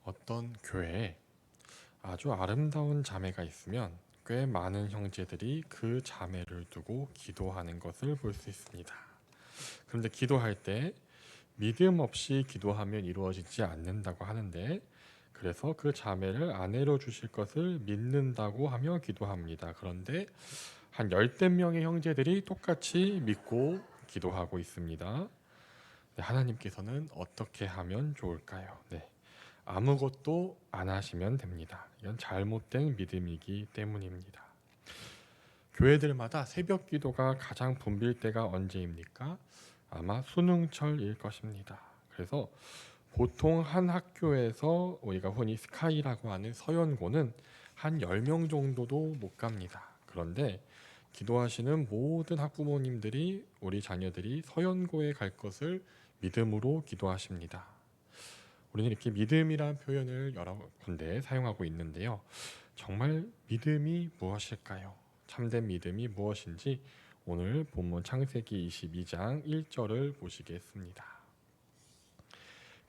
어떤 교회에 아주 아름다운 자매가 있으면 꽤 많은 형제들이 그 자매를 두고 기도하는 것을 볼 수 있습니다. 그런데 기도할 때 믿음 없이 기도하면 이루어지지 않는다고 하는데, 그래서 그 자매를 아내로 주실 것을 믿는다고 하며 기도합니다. 그런데 한 열댓 명의 형제들이 똑같이 믿고 기도하고 있습니다. 네, 하나님께서는 어떻게 하면 좋을까요? 네, 아무것도 안 하시면 됩니다. 이건 잘못된 믿음이기 때문입니다. 교회들마다 새벽 기도가 가장 붐빌 때가 언제입니까? 아마 수능철일 것입니다. 그래서 보통 한 학교에서 우리가 흔히 스카이라고 하는 서연고는 한 10명 정도도 못 갑니다. 그런데 기도하시는 모든 학부모님들이 우리 자녀들이 서연고에 갈 것을 믿음으로 기도하십니다. 우리는 이렇게 믿음이란 표현을 여러 군데 사용하고 있는데요. 정말 믿음이 무엇일까요? 참된 믿음이 무엇인지 오늘 본문 창세기 22장 1절을 보시겠습니다.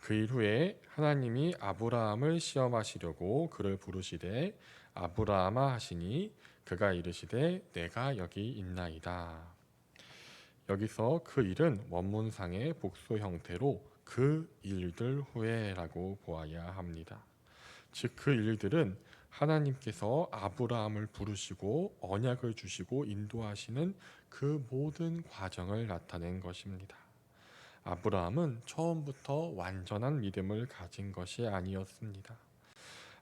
그 일 후에 하나님이 아브라함을 시험하시려고 그를 부르시되 아브라함아 하시니 그가 이르시되 내가 여기 있나이다. 여기서 그 일은 원문상의 복수 형태로 그 일들 후에라고 보아야 합니다. 즉 그 일들은 하나님께서 아브라함을 부르시고 언약을 주시고 인도하시는 그 모든 과정을 나타낸 것입니다. 아브라함은 처음부터 완전한 믿음을 가진 것이 아니었습니다.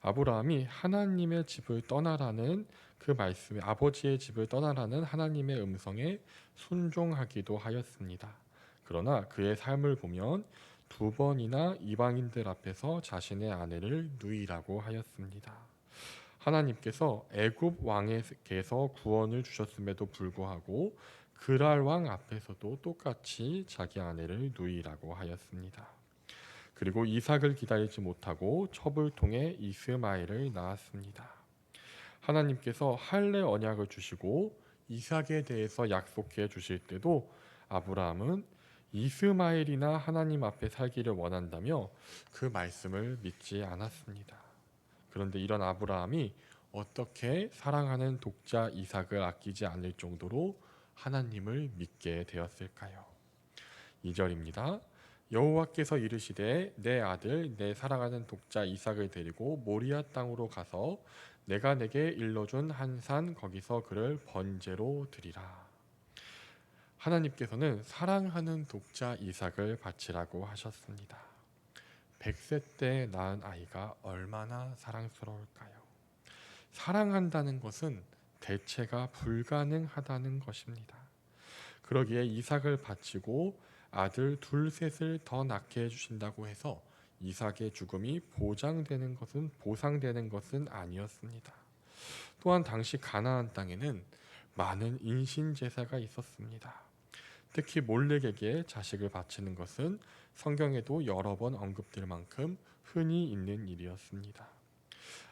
아브라함이 하나님의 집을 떠나라는 그 말씀에, 아버지의 집을 떠나라는 하나님의 음성에 순종하기도 하였습니다. 그러나 그의 삶을 보면 두 번이나 이방인들 앞에서 자신의 아내를 누이라고 하였습니다. 하나님께서 애굽 왕에게서 구원을 주셨음에도 불구하고 그랄 왕 앞에서도 똑같이 자기 아내를 누이라고 하였습니다. 그리고 이삭을 기다리지 못하고 첩을 통해 이스마엘을 낳았습니다. 하나님께서 할례 언약을 주시고 이삭에 대해서 약속해 주실 때도 아브라함은 이스마엘이나 하나님 앞에 살기를 원한다며 그 말씀을 믿지 않았습니다. 그런데 이런 아브라함이 어떻게 사랑하는 독자 이삭을 아끼지 않을 정도로 하나님을 믿게 되었을까요? 2절입니다. 여호와께서 이르시되 내 아들 내 사랑하는 독자 이삭을 데리고 모리아 땅으로 가서 내가 내게 일러준 한 산 거기서 그를 번제로 드리라. 하나님께서는 사랑하는 독자 이삭을 바치라고 하셨습니다. 100세 때 낳은 아이가 얼마나 사랑스러울까요? 사랑한다는 것은 대체가 불가능하다는 것입니다. 그러기에 이삭을 바치고 아들 둘 셋을 더 낳게 해주신다고 해서 이삭의 죽음이 보상되는 것은 아니었습니다. 또한 당시 가나안 땅에는 많은 인신 제사가 있었습니다. 특히 몰렉에게 자식을 바치는 것은 성경에도 여러 번 언급될 만큼 흔히 있는 일이었습니다.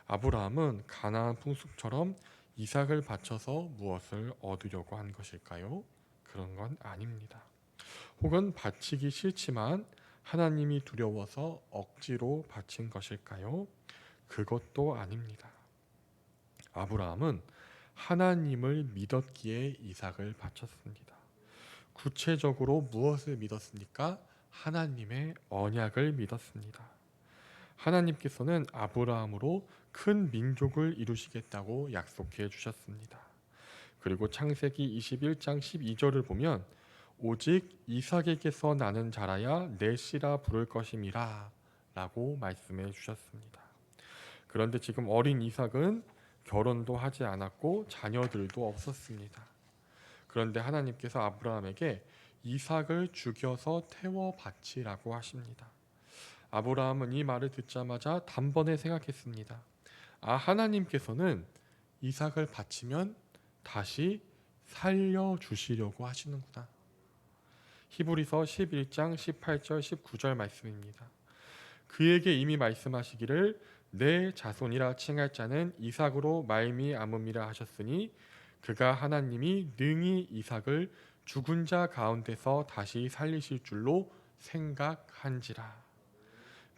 아브라함은 가나안 풍습처럼 이삭을 바쳐서 무엇을 얻으려고 한 것일까요? 그런 건 아닙니다. 혹은 바치기 싫지만 하나님이 두려워서 억지로 바친 것일까요? 그것도 아닙니다. 아브라함은 하나님을 믿었기에 이삭을 바쳤습니다. 구체적으로 무엇을 믿었습니까? 하나님의 언약을 믿었습니다. 하나님께서는 아브라함으로 큰 민족을 이루시겠다고 약속해 주셨습니다. 그리고 창세기 21장 12절을 보면 오직 이삭에게서 나는 자라야 내 씨라 부를 것임이라 라고 말씀해 주셨습니다. 그런데 지금 어린 이삭은 결혼도 하지 않았고 자녀들도 없었습니다. 그런데 하나님께서 아브라함에게 이삭을 죽여서 태워 바치라고 하십니다. 아브라함은 이 말을 듣자마자 단번에 생각했습니다. 하나님께서는 이삭을 바치면 다시 살려주시려고 하시는구나. 히브리서 11장 18절 19절 말씀입니다. 그에게 이미 말씀하시기를 내 자손이라 칭할 자는 이삭으로 말미암음이라 하셨으니 그가 하나님이 능히 이삭을 죽은 자 가운데서 다시 살리실 줄로 생각한지라.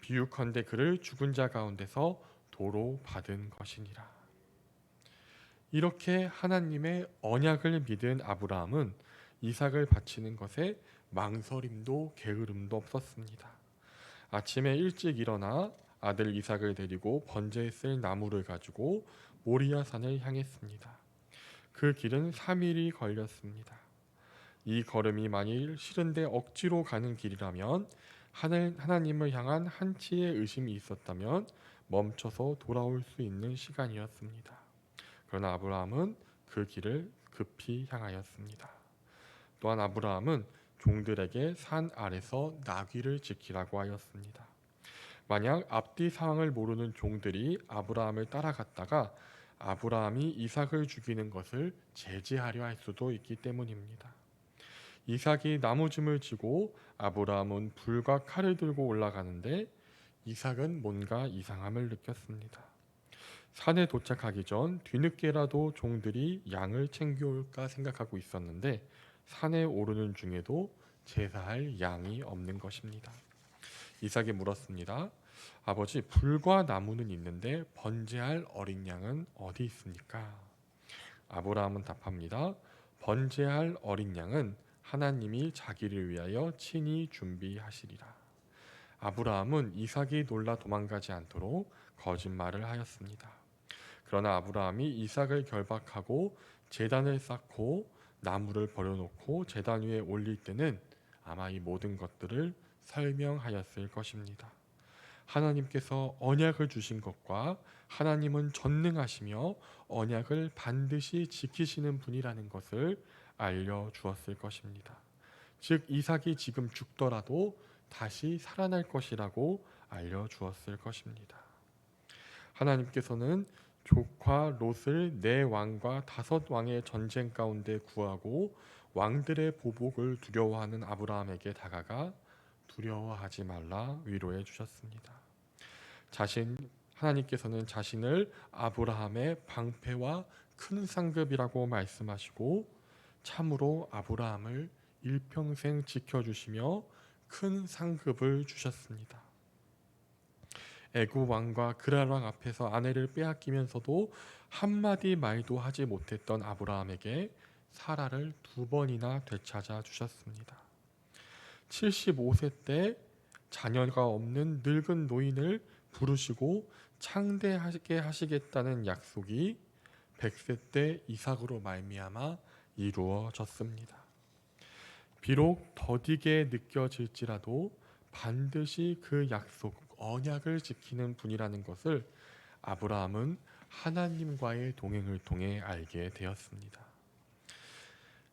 비유컨대 그를 죽은 자 가운데서 도로 받은 것이니라. 이렇게 하나님의 언약을 믿은 아브라함은 이삭을 바치는 것에 망설임도 게으름도 없었습니다. 아침에 일찍 일어나 아들 이삭을 데리고 번제에 쓸 나무를 가지고 모리아 산을 향했습니다. 그 길은 3일이 걸렸습니다. 이 걸음이 만일 싫은데 억지로 가는 길이라면, 하나님을 향한 한치의 의심이 있었다면 멈춰서 돌아올 수 있는 시간이었습니다. 그러나 아브라함은 그 길을 급히 향하였습니다. 또한 아브라함은 종들에게 산 아래서 나귀를 지키라고 하였습니다. 만약 앞뒤 상황을 모르는 종들이 아브라함을 따라갔다가 아브라함이 이삭을 죽이는 것을 제지하려 할 수도 있기 때문입니다. 이삭이 나무짐을 지고 아브라함은 불과 칼을 들고 올라가는데 이삭은 뭔가 이상함을 느꼈습니다. 산에 도착하기 전 뒤늦게라도 종들이 양을 챙겨올까 생각하고 있었는데 산에 오르는 중에도 제사할 양이 없는 것입니다. 이삭이 물었습니다. 아버지, 불과 나무는 있는데 번제할 어린 양은 어디 있습니까? 아브라함은 답합니다. 번제할 어린 양은 하나님이 자기를 위하여 친히 준비하시리라. 아브라함은 이삭이 놀라 도망가지 않도록 거짓말을 하였습니다. 그러나 아브라함이 이삭을 결박하고 제단을 쌓고 나무를 버려놓고 제단 위에 올릴 때는 아마 이 모든 것들을 설명하였을 것입니다. 하나님께서 언약을 주신 것과 하나님은 전능하시며 언약을 반드시 지키시는 분이라는 것을 알려주었을 것입니다. 즉 이삭이 지금 죽더라도 다시 살아날 것이라고 알려주었을 것입니다. 하나님께서는 조카 롯을 네 왕과 5왕의 전쟁 가운데 구하고 왕들의 보복을 두려워하는 아브라함에게 다가가 두려워하지 말라 위로해 주셨습니다. 하나님께서는 자신을 아브라함의 방패와 큰 상급이라고 말씀하시고 참으로 아브라함을 일평생 지켜주시며 큰 상급을 주셨습니다. 애굽 왕과 그랄 왕 앞에서 아내를 빼앗기면서도 한마디 말도 하지 못했던 아브라함에게 사라를 2번이나 되찾아 주셨습니다. 75세 때 자녀가 없는 늙은 노인을 부르시고 창대하게 하시겠다는 약속이 100세 때 이삭으로 말미암아 이루어졌습니다. 비록 더디게 느껴질지라도 반드시 그 약속, 언약을 지키는 분이라는 것을 아브라함은 하나님과의 동행을 통해 알게 되었습니다.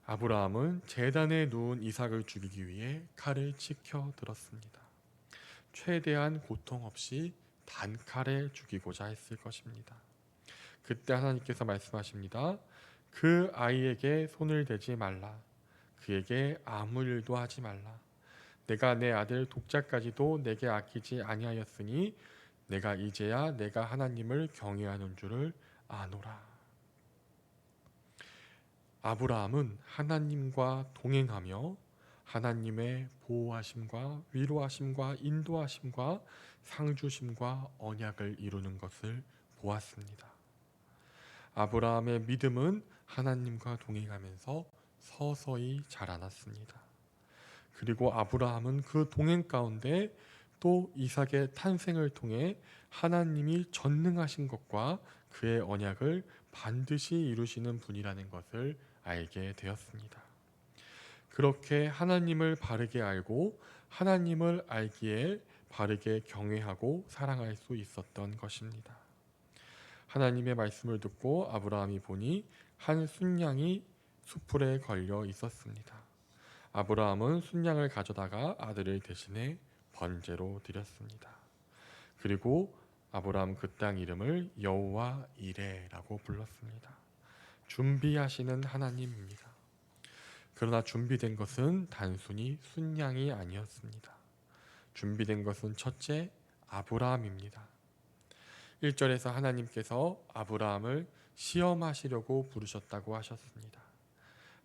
아브라함은 제단에 누운 이삭을 죽이기 위해 칼을 치켜 들었습니다. 최대한 고통 없이 단칼에 죽이고자 했을 것입니다. 그때 하나님께서 말씀하십니다. 그 아이에게 손을 대지 말라. 그에게 아무 일도 하지 말라. 내가 내 아들 독자까지도 내게 아끼지 아니하였으니 내가 이제야 내가 하나님을 경외하는 줄을 아노라. 아브라함은 하나님과 동행하며 하나님의 보호하심과 위로하심과 인도하심과 상주심과 언약을 이루는 것을 보았습니다. 아브라함의 믿음은 하나님과 동행하면서 서서히 자라났습니다. 그리고 아브라함은 그 동행 가운데 또 이삭의 탄생을 통해 하나님이 전능하신 것과 그의 언약을 반드시 이루시는 분이라는 것을 알게 되었습니다. 그렇게 하나님을 바르게 알고 하나님을 알기에 바르게 경외하고 사랑할 수 있었던 것입니다. 하나님의 말씀을 듣고 아브라함이 보니 한 순양이 숫풀에 걸려 있었습니다. 아브라함은 순양을 가져다가 아들을 대신해 번제로 드렸습니다. 그리고 아브라함 그 땅 이름을 여호와 이레라고 불렀습니다. 준비하시는 하나님입니다. 그러나 준비된 것은 단순히 순양이 아니었습니다. 준비된 것은 첫째 아브라함입니다. 1절에서 하나님께서 아브라함을 시험하시려고 부르셨다고 하셨습니다.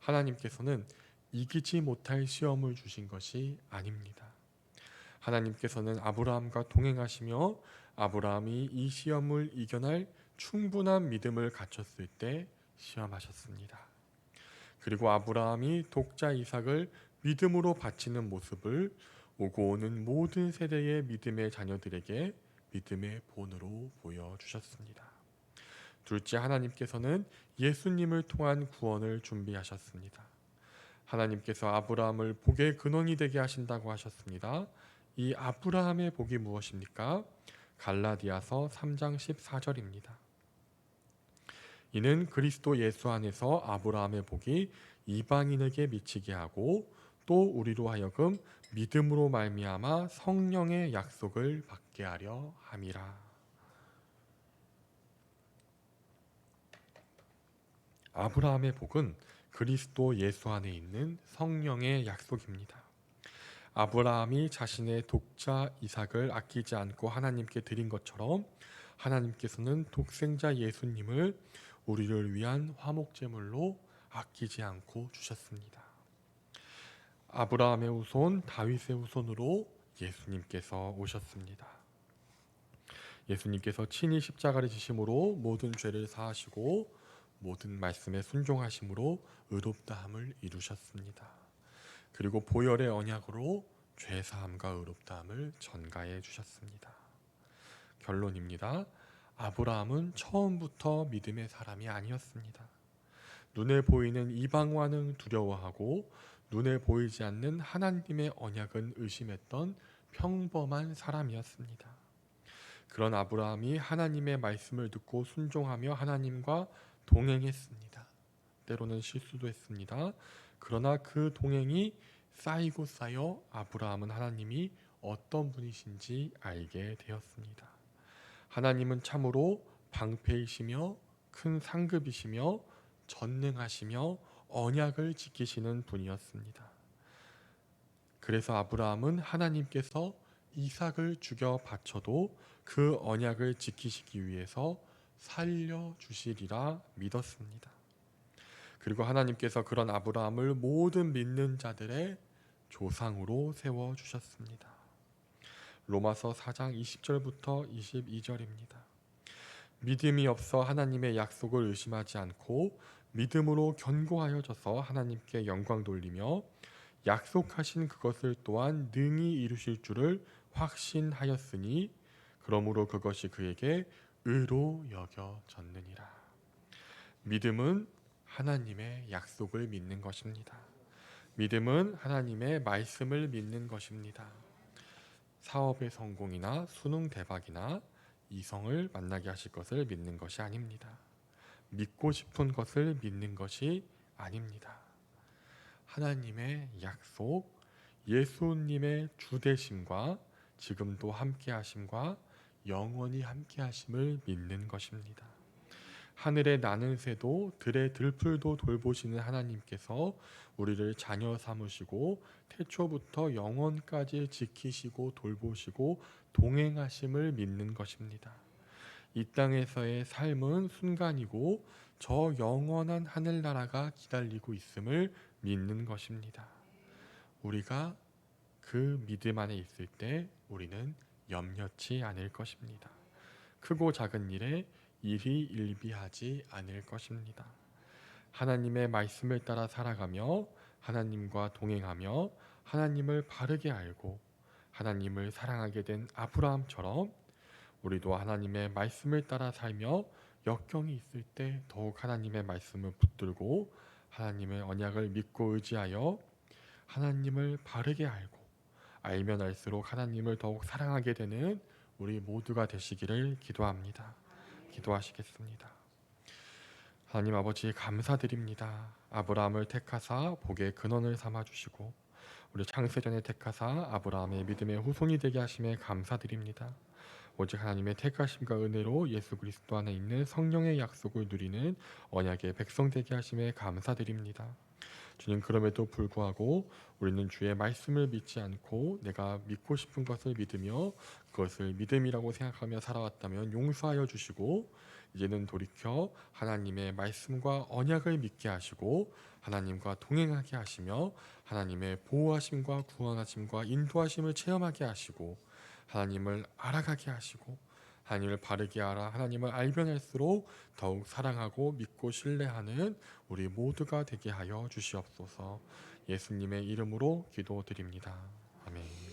하나님께서는 이기지 못할 시험을 주신 것이 아닙니다. 하나님께서는 아브라함과 동행하시며 아브라함이 이 시험을 이겨낼 충분한 믿음을 갖췄을 때 시험하셨습니다. 그리고 아브라함이 독자 이삭을 믿음으로 바치는 모습을 오고 오는 모든 세대의 믿음의 자녀들에게 믿음의 본으로 보여주셨습니다. 둘째, 하나님께서는 예수님을 통한 구원을 준비하셨습니다. 하나님께서 아브라함을 복의 근원이 되게 하신다고 하셨습니다. 이 아브라함의 복이 무엇입니까? 갈라디아서 3장 14절입니다. 이는 그리스도 예수 안에서 아브라함의 복이 이방인에게 미치게 하고 또 우리로 하여금 믿음으로 말미암아 성령의 약속을 받게 하려 함이라. 아브라함의 복은 그리스도 예수 안에 있는 성령의 약속입니다. 아브라함이 자신의 독자 이삭을 아끼지 않고 하나님께 드린 것처럼 하나님께서는 독생자 예수님을 우리를 위한 화목제물로 아끼지 않고 주셨습니다. 아브라함의 후손 다윗의 후손으로 예수님께서 오셨습니다. 예수님께서 친히 십자가를 지심으로 모든 죄를 사하시고 모든 말씀에 순종하심으로 의롭다함을 이루셨습니다. 그리고 보혈의 언약으로 죄사함과 의롭다함을 전가해 주셨습니다. 결론입니다. 아브라함은 처음부터 믿음의 사람이 아니었습니다. 눈에 보이는 이방wan은 두려워하고 눈에 보이지 않는 하나님의 언약은 의심했던 평범한 사람이었습니다. 그런 아브라함이 하나님의 말씀을 듣고 순종하며 하나님과 동행했습니다. 때로는 실수도 했습니다. 그러나 그 동행이 쌓이고 쌓여 아브라함은 하나님이 어떤 분이신지 알게 되었습니다. 하나님은 참으로 방패이시며 큰 상급이시며 전능하시며 언약을 지키시는 분이었습니다. 그래서 아브라함은 하나님께서 이삭을 죽여 바쳐도 그 언약을 지키시기 위해서 살려주시리라 믿었습니다. 그리고 하나님께서 그런 아브라함을 모든 믿는 자들의 조상으로 세워주셨습니다. 로마서 4장 20절부터 22절입니다. 믿음이 없어 하나님의 약속을 의심하지 않고 믿음으로 견고하여져서 하나님께 영광 돌리며 약속하신 그것을 또한 능히 이루실 줄을 확신하였으니 그러므로 그것이 그에게 의로 여겨졌느니라. 믿음은 하나님의 약속을 믿는 것입니다. 믿음은 하나님의 말씀을 믿는 것입니다. 사업의 성공이나 수능 대박이나 이성을 만나게 하실 것을 믿는 것이 아닙니다. 믿고 싶은 것을 믿는 것이 아닙니다. 하나님의 약속, 예수님의 주되심과 지금도 함께하심과 영원히 함께하심을 믿는 것입니다. 하늘의 나는 새도 들의 들풀도 돌보시는 하나님께서 우리를 자녀 삼으시고 태초부터 영원까지 지키시고 돌보시고 동행하심을 믿는 것입니다. 이 땅에서의 삶은 순간이고 저 영원한 하늘나라가 기다리고 있음을 믿는 것입니다. 우리가 그 믿음 안에 있을 때 우리는 염려치 않을 것입니다. 크고 작은 일에 일희 일비하지 않을 것입니다. 하나님의 말씀을 따라 살아가며 하나님과 동행하며 하나님을 바르게 알고 하나님을 사랑하게 된 아브라함처럼 우리도 하나님의 말씀을 따라 살며 역경이 있을 때 더욱 하나님의 말씀을 붙들고 하나님의 언약을 믿고 의지하여 하나님을 바르게 알고 알면 알수록 하나님을 더욱 사랑하게 되는 우리 모두가 되시기를 기도합니다. 기도하시겠습니다. 하나님 아버지 감사드립니다. 아브라함을 택하사 복의 근원을 삼아주시고 우리 창세전에 택하사 아브라함의 믿음의 후손이 되게 하심에 감사드립니다. 오직 하나님의 택하심과 은혜로 예수 그리스도 안에 있는 성령의 약속을 누리는 언약의 백성 되게 하심에 감사드립니다. 주님, 그럼에도 불구하고 우리는 주의 말씀을 믿지 않고 내가 믿고 싶은 것을 믿으며 그것을 믿음이라고 생각하며 살아왔다면 용서하여 주시고, 이제는 돌이켜 하나님의 말씀과 언약을 믿게 하시고 하나님과 동행하게 하시며 하나님의 보호하심과 구원하심과 인도하심을 체험하게 하시고 하나님을 알아가게 하시고, 하나님을 바르게 알아 하나님을 알면 할수록 더욱 사랑하고 믿고 신뢰하는 우리 모두가 되게 하여 주시옵소서. 예수님의 이름으로 기도드립니다. 아멘.